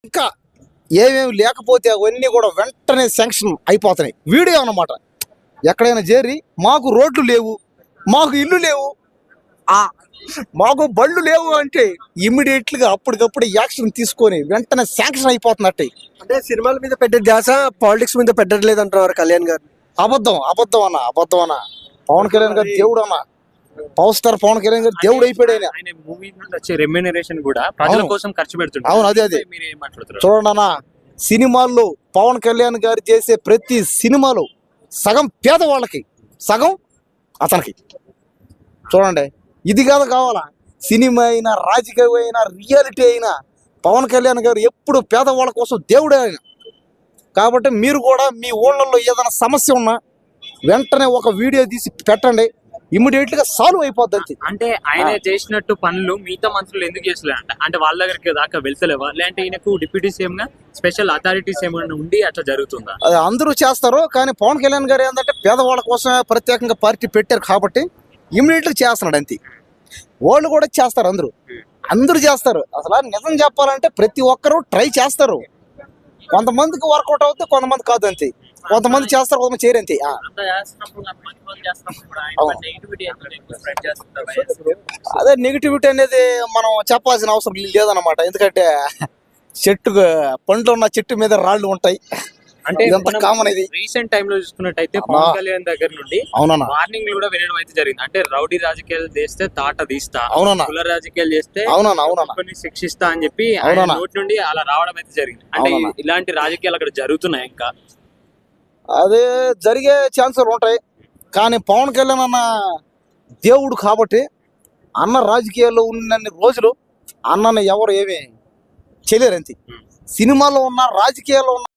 ఇంకా ఏమేమి లేకపోతే అవన్నీ కూడా వెంటనే శాంక్షన్ అయిపోతున్నాయి. వీడియో అన్నమాట. ఎక్కడైనా చేరి మాకు రోడ్లు లేవు, మాకు ఇల్లు లేవు, మాకు బళ్ళు లేవు అంటే ఇమ్మీడియట్గా అప్పటికప్పుడు యాక్షన్ తీసుకొని వెంటనే శాంక్షన్ అయిపోతున్నట్టే. అంటే సినిమాల మీద పెట్టే ధ్యాస పాలిటిక్స్ మీద పెట్టట్లేదు అంటున్నారు కళ్యాణ్ గారు. అబద్ధం అన్న. పవన్ కళ్యాణ్ గారు దేవుడు అన్న. పవర్ స్టార్ పవన్ కళ్యాణ్ గారు దేవుడు అయిపోయాడు ఆయన. మూవీ నుండి వచ్చే రెమ్యూనరేషన్ కూడా ప్రజల కోసం ఖర్చు పెడుతున్నారు. అవును, అదే మీరు ఏం మాట్లాడుతున్నారు? చూడండి అన్న, సినిమాల్లో పవన్ కళ్యాణ్ గారు చేసే ప్రతి సినిమాలో సగం పేదవాళ్ళకి, సగం అతనికి. చూడండి, ఇది కావాలా సినిమా అయినా, రాజకీయం అయినా, రియాలిటీ అయినా పవన్ కళ్యాణ్ గారు ఎప్పుడు పేదవాళ్ళ కోసం దేవుడే ఆయన. కాబట్టి మీరు కూడా మీ ఊళ్ళల్లో ఏదైనా సమస్య ఉన్నా వెంటనే ఒక వీడియో తీసి పెట్టండి, ఇమ్మీడియట్గా సాల్వ్ అయిపోద్ది. అంటే ఆయన చేసినట్టు పనులు మిగతా మంత్రులు ఎందుకు చేస్తలేదంట? అంటే వాళ్ళ దగ్గరికి దాకా వెళ్తలేవా, లేదంటే ఈయనకు డిప్యూటీ సీఎం గా స్పెషల్ అథారిటీస్ ఏమైనా ఉండి అట్లా జరుగుతుందా? అది అందరూ చేస్తారు, కానీ పవన్ కళ్యాణ్ గారు ఏంటంటే పేదవాళ్ళ కోసమే ప్రత్యేకంగా పార్టీ పెట్టారు కాబట్టి ఇమ్మీడియట్గా చేస్తున్నాడు అంతే. వాళ్ళు కూడా చేస్తారు, అందరూ చేస్తారు. అసలు నిజం చెప్పాలంటే ప్రతి ఒక్కరూ ట్రై చేస్తారు. కొంతమందికి వర్కౌట్ అవుతుంది, కొంతమంది కాదు అంతే. కొంతమంది చేస్తారు, కొంతమంది చేయరు అంతే. అదే నెగిటివిటీ అనేది మనం చెప్పాల్సిన అవసరం లేదన్నమాట. ఎందుకంటే పండ్లు ఉన్న చెట్టు మీద రాళ్ళు ఉంటాయి. అంటే కామన్. ఇది రీసెంట్ టైమ్ లో చూసుకున్నట్టయితే పవన్ కళ్యాణ్ దగ్గర నుండి వార్నింగ్ కూడా వినడం అయితే జరిగింది. అంటే రౌడీ రాజకీయాలు చేస్తే తాట తీస్తా, కుల రాజకీయాలు చేస్తే కొన్ని శిక్షిస్తా అని చెప్పి నోటి నుండి అలా రావడం అయితే జరిగింది. అంటే ఇలాంటి రాజకీయాలు అక్కడ జరుగుతున్నాయి. ఇంకా అదే జరిగే ఛాన్సులు ఉంటాయి, కానీ పవన్ కళ్యాణ్ అన్న దేవుడు కాబట్టి అన్న రాజకీయాల్లో ఉన్నన్ని రోజులు అన్నని ఎవరు ఏమీ చేయలేరు అంతే. సినిమాలో ఉన్న, రాజకీయాల్లో ఉన్న